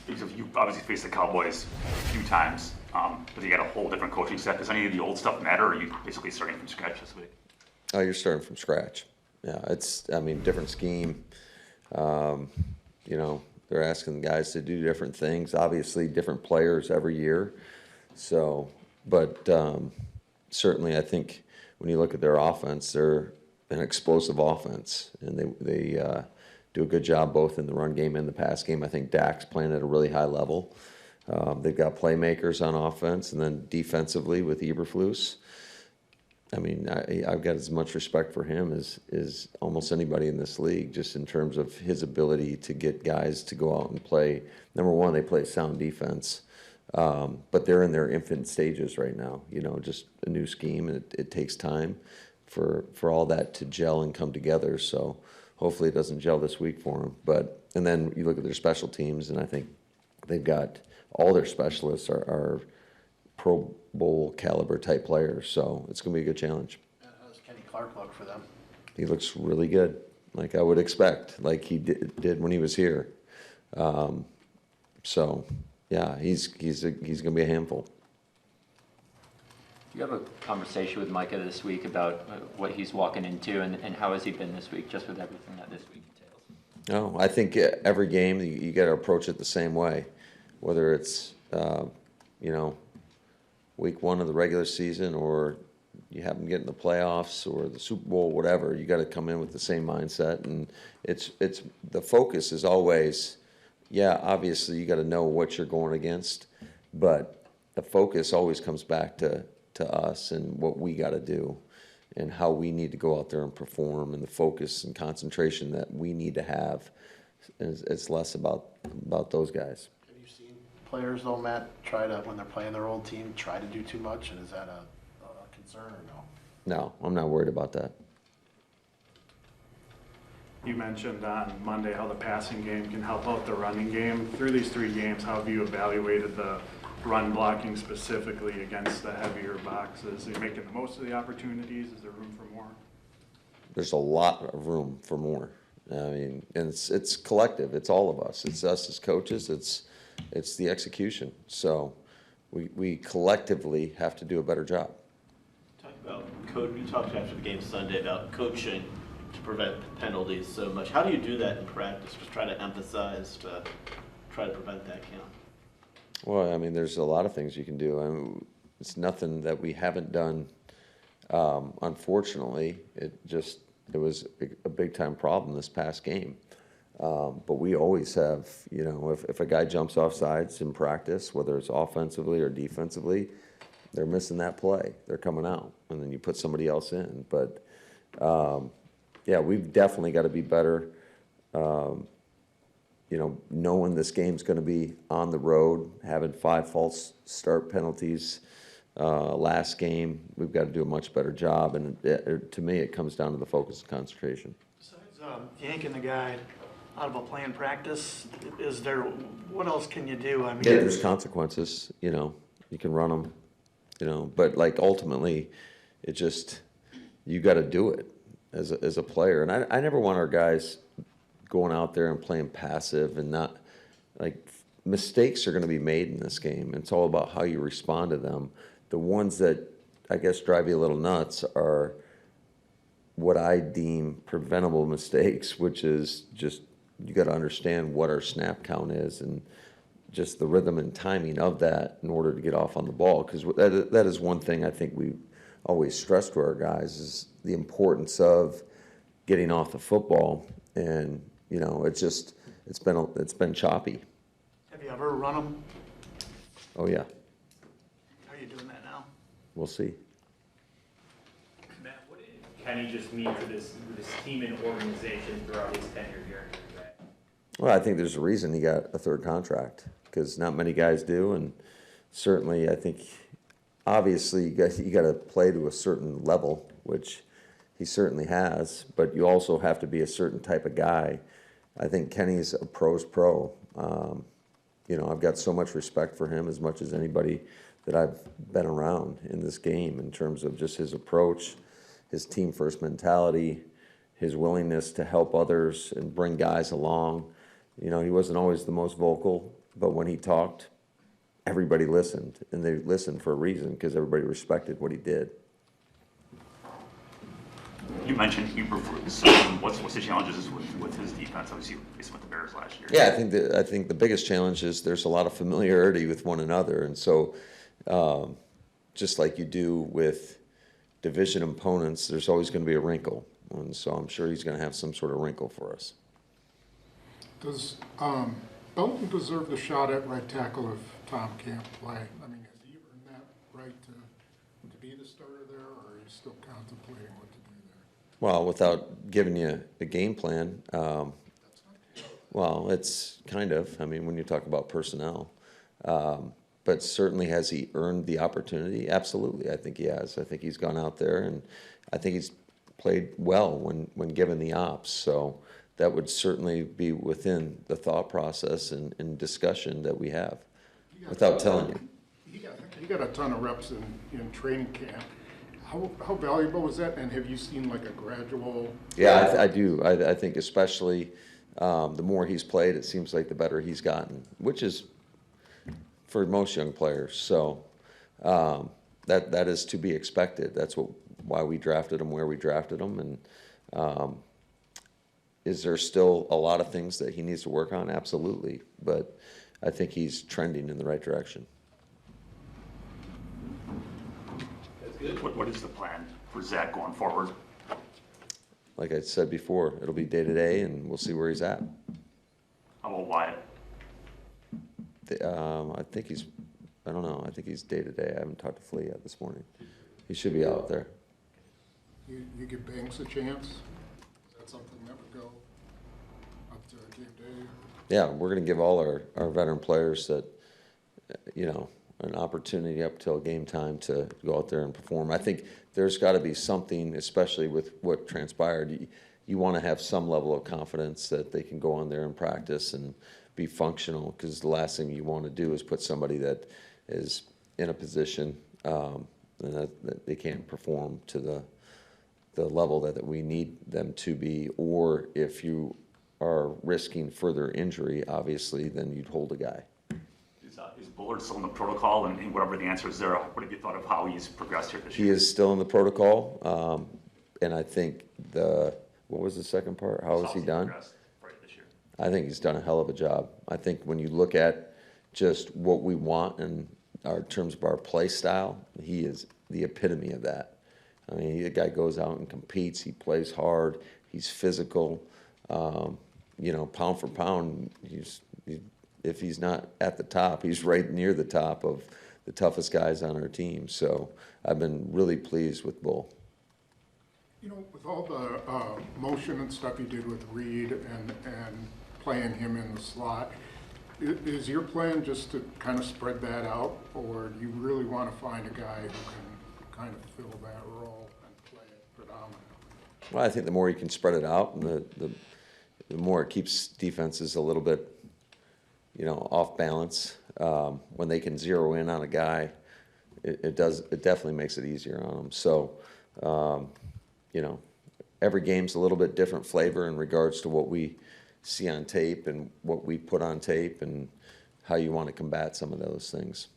because you've obviously faced the Cowboys a few times, but you got a whole different coaching set. Does any of the old stuff matter, or are you basically starting from scratch this week? Oh, you're starting from scratch. Yeah, different scheme. They're asking guys to do different things. Obviously, different players every year. So, but certainly, I think when you look at their offense, they're an explosive offense, and they do a good job both in the run game and the pass game. I think Dak's playing at a really high level. They've got playmakers on offense, and then defensively with Eberflus. I mean, I've got as much respect for him as almost anybody in this league, just in terms of his ability to get guys to go out and play. Number one, they play sound defense, but they're in their infant stages right now. Just a new scheme, and it takes time for all that to gel and come together. So hopefully it doesn't gel this week for them. And then you look at their special teams, and I think they've got all their specialists are Pro Bowl caliber type players, so it's going to be a good challenge. How does Kenny Clark look for them? He looks really good, like I would expect, like he did when he was here. So, yeah, he's going to be a handful. Do you have a conversation with Micah this week about what he's walking into, and how has he been this week, just with everything that this week entails? No, I think every game you got to approach it the same way, whether it's week one of the regular season, or you happen to get in the playoffs or the Super Bowl, whatever. You got to come in with the same mindset, and it's the focus is always, obviously you got to know what you're going against, but the focus always comes back to us and what we got to do and how we need to go out there and perform, and the focus and concentration that we need to have. It's less about those guys. Players, though, Matt, when they're playing their old team, try to do too much, and is that a concern or no? No, I'm not worried about that. You mentioned on Monday how the passing game can help out the running game. Through these 3 games, how have you evaluated the run blocking specifically against the heavier boxes? Are you making the most of the opportunities? Is there room for more? There's a lot of room for more. I mean, and it's collective. It's all of us. It's us as coaches. It's the execution. So we collectively have to do a better job. You talked after the game Sunday about coaching to prevent penalties so much. How do you do that in practice? Just try to emphasize to try to prevent that count. Well, I mean, there's a lot of things you can do. I mean, it's nothing that we haven't done. Unfortunately, it was a big time problem this past game. But we always have, if a guy jumps off sides in practice, whether it's offensively or defensively, they're missing that play. They're coming out, and then you put somebody else in. But, we've definitely got to be better, knowing this game's going to be on the road, having 5 false start penalties last game. We've got to do a much better job, and to me, it comes down to the focus and concentration. Besides yanking the guy out of a planned practice, what else can you do? I mean, there's consequences, you can run them, but like ultimately you got to do it as a player. And I never want our guys going out there and playing passive and not, like, mistakes are going to be made in this game. It's all about how you respond to them. The ones that I guess drive you a little nuts are what I deem preventable mistakes, which is just, you got to understand what our snap count is and just the rhythm and timing of that in order to get off on the ball. Because that is one thing I think we always stress to our guys is the importance of getting off the football. And it's been choppy. have you ever run them? Oh yeah, How are you doing that now? we'll see. Matt, what did Kenny just mean for this team and organization throughout his tenure here? Well, I think there's a reason he got a 3rd contract, because not many guys do, and certainly I think obviously you got to play to a certain level, which he certainly has, but you also have to be a certain type of guy. I think Kenny's a pro's pro. I've got so much respect for him, as much as anybody that I've been around in this game, in terms of just his approach, his team first mentality, his willingness to help others and bring guys along. He wasn't always the most vocal, but when he talked, everybody listened, and they listened for a reason because everybody respected what he did. You mentioned he prefers some. What's the challenges with his defense? Obviously, based with the Bears last year. Yeah, I think the biggest challenge is there's a lot of familiarity with one another, and so just like you do with division opponents, there's always going to be a wrinkle, and so I'm sure he's going to have some sort of wrinkle for us. Does Belton deserve the shot at right tackle if Tom can't play? I mean, has he earned that right to be the starter there, or are you still contemplating what to do there? Well, without giving you a game plan, well, it's kind of, I mean, when you talk about personnel, but certainly has he earned the opportunity? Absolutely, I think he has. I think he's gone out there, and I think he's played well when given the ops, so that would certainly be within the thought process and discussion that we have, without telling you. He got a ton of reps in training camp. How valuable was that, and have you seen like a gradual? Yeah, I do. I think especially the more he's played, it seems like the better he's gotten, which is for most young players. So that is to be expected. That's why we drafted him where we drafted him. And is there still a lot of things that he needs to work on? Absolutely. But I think he's trending in the right direction. What is the plan for Zach going forward? Like I said before, it'll be day to day, and we'll see where he's at. How about Wyatt? I think I don't know. I think he's day to day. I haven't talked to Flea yet this morning. He should be out there. You give Banks a chance? Is that something that would go up to game day? Yeah, we're going to give all our veteran players that, an opportunity up till game time to go out there and perform. I think there's got to be something, especially with what transpired. You want to have some level of confidence that they can go on there and practice and be functional, because the last thing you want to do is put somebody that is in a position and that they can't perform to the level that we need them to be, or if you are risking further injury, obviously, then you'd hold a guy. Is Bullard still in the protocol, and whatever the answer is there, what have you thought of how he's progressed here this He year? is still in the protocol, and I think what was the second part? How has he done? Right this year. I think he's done a hell of a job. I think when you look at just what we want in terms of our play style, he is the epitome of that. I mean, the guy goes out and competes. He plays hard. He's physical. Pound for pound, if he's not at the top, he's right near the top of the toughest guys on our team. So I've been really pleased with Bull. With all the motion and stuff you did with Reed and playing him in the slot, is your plan just to kind of spread that out, or do you really want to find a guy who can kind of fill that role and play it predominantly? Well, I think the more you can spread it out, and the more it keeps defenses a little bit, off balance. When they can zero in on a guy, it definitely makes it easier on them. So, every game's a little bit different flavor in regards to what we see on tape and what we put on tape and how you want to combat some of those things.